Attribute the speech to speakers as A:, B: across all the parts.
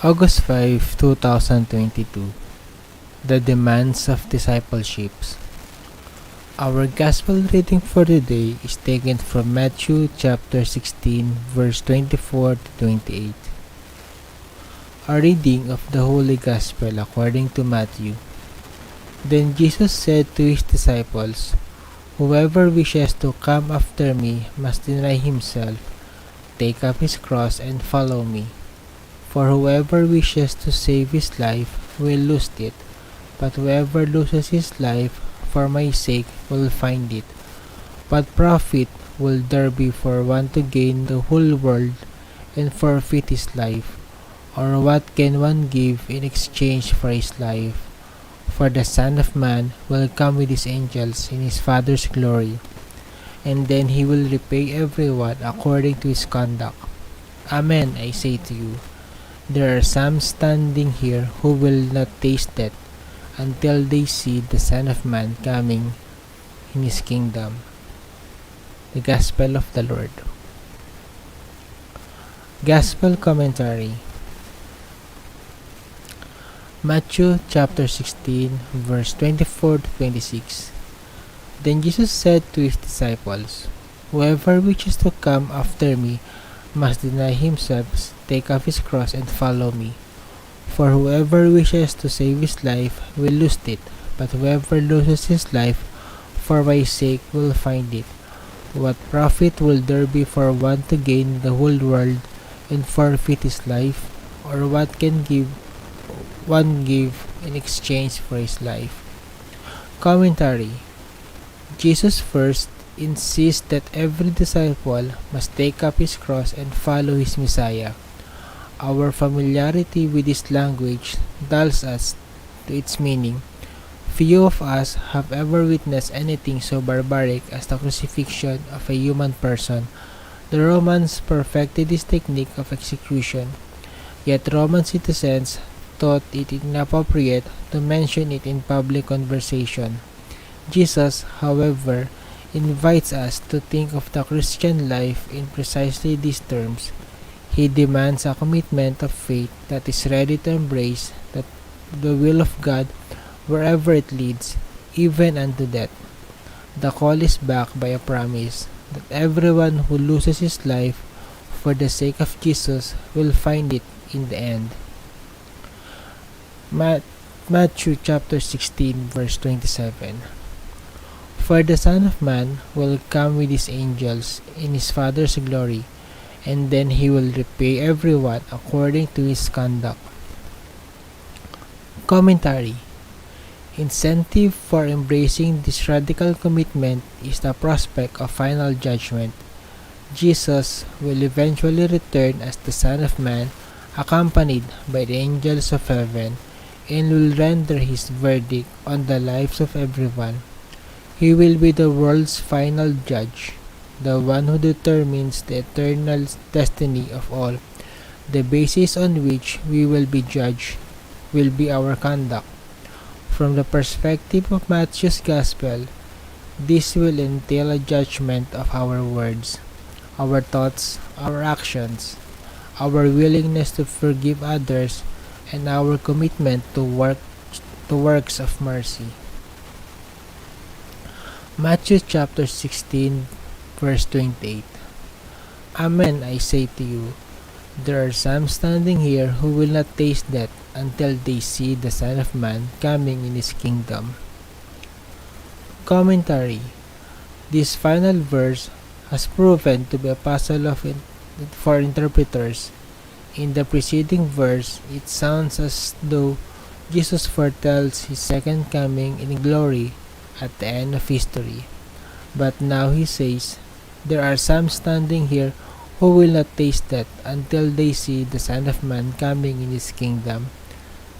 A: August 5, 2022. The Demands of Discipleship. Our Gospel reading for today is taken from Matthew chapter 16, verse 24 to 28. A reading of the Holy Gospel according to Matthew. Then Jesus said to his disciples, "Whoever wishes to come after me must deny himself, take up his cross, and follow me. For whoever wishes to save his life will lose it, but whoever loses his life for my sake will find it. What profit will there be for one to gain the whole world and forfeit his life? Or what can one give in exchange for his life? For the Son of Man will come with his angels in his Father's glory, and then he will repay everyone according to his conduct. Amen, I say to you. There are some standing here who will not taste death until they see the Son of Man coming in his kingdom." The Gospel of the Lord. Gospel Commentary. Matthew chapter 16, verse 24 to 26. Then Jesus said to his disciples, "Whoever wishes to come after me must deny himself, take up his cross, and follow me. For whoever wishes to save his life will lose it, but whoever loses his life for my sake will find it. What profit will there be for one to gain the whole world and forfeit his life? Or what can one give in exchange for his life?" Commentary. Jesus first insists that every disciple must take up his cross and follow his Messiah. Our familiarity with this language dulls us to its meaning. Few of us have ever witnessed anything so barbaric as the crucifixion of a human person. The Romans perfected this technique of execution, yet Roman citizens thought it inappropriate to mention it in public conversation. Jesus, however, invites us to think of the Christian life in precisely these terms. He demands a commitment of faith that is ready to embrace the will of God wherever it leads, even unto death. The call is backed by a promise that everyone who loses his life for the sake of Jesus will find it in the end. Matthew chapter 16, verse 27. For the Son of Man will come with his angels in his Father's glory, and then he will repay everyone according to his conduct. Commentary. Incentive for embracing this radical commitment is the prospect of final judgment. Jesus will eventually return as the Son of Man, accompanied by the angels of heaven, and will render his verdict on the lives of everyone. He will be the world's final judge, the one who determines the eternal destiny of all. The basis on which we will be judged will be our conduct. From the perspective of Matthew's Gospel, this will entail a judgment of our words, our thoughts, our actions, our willingness to forgive others, and our commitment to works of mercy. Matthew chapter 16, verse 28. Amen, I say to you, there are some standing here who will not taste death until they see the Son of Man coming in his kingdom. Commentary. This final verse has proven to be a puzzle for interpreters. In the preceding verse, it sounds as though Jesus foretells his second coming in glory at the end of history. But now he says, there are some standing here who will not taste death until they see the Son of Man coming in his kingdom.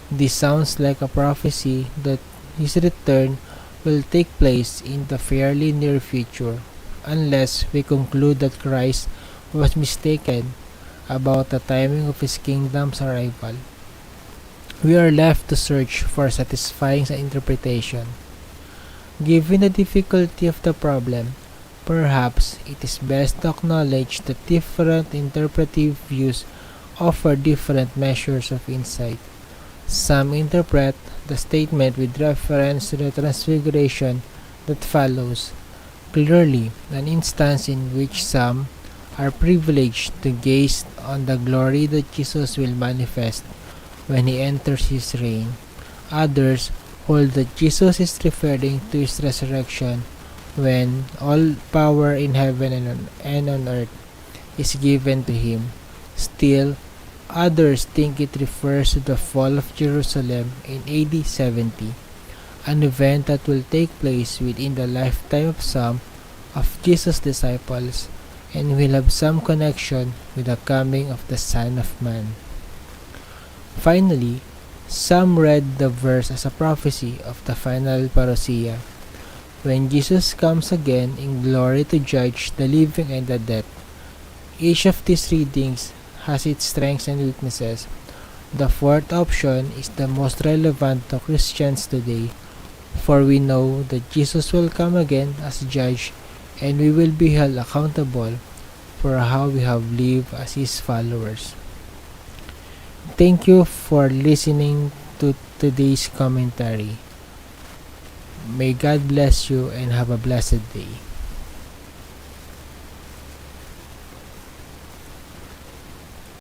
A: This sounds like a prophecy that his return will take place in the fairly near future, unless we conclude that Christ was mistaken about the timing of his kingdom's arrival. We are left to search for a satisfying interpretation. Given the difficulty of the problem, perhaps it is best to acknowledge that different interpretive views offer different measures of insight. Some interpret the statement with reference to the transfiguration that follows, clearly an instance in which some are privileged to gaze on the glory that Jesus will manifest when he enters his reign. Others hold that Jesus is referring to his resurrection when all power in heaven and on earth is given to him. Still, others think it refers to the fall of Jerusalem in AD 70, an event that will take place within the lifetime of some of Jesus' disciples and will have some connection with the coming of the Son of Man. Finally, some read the verse as a prophecy of the final parousia, when Jesus comes again in glory to judge the living and the dead. Each of these readings has its strengths and weaknesses. The fourth option is the most relevant to Christians today, for we know that Jesus will come again as judge and we will be held accountable for how we have lived as his followers. Thank you for listening to today's commentary. May God bless you and have a blessed day.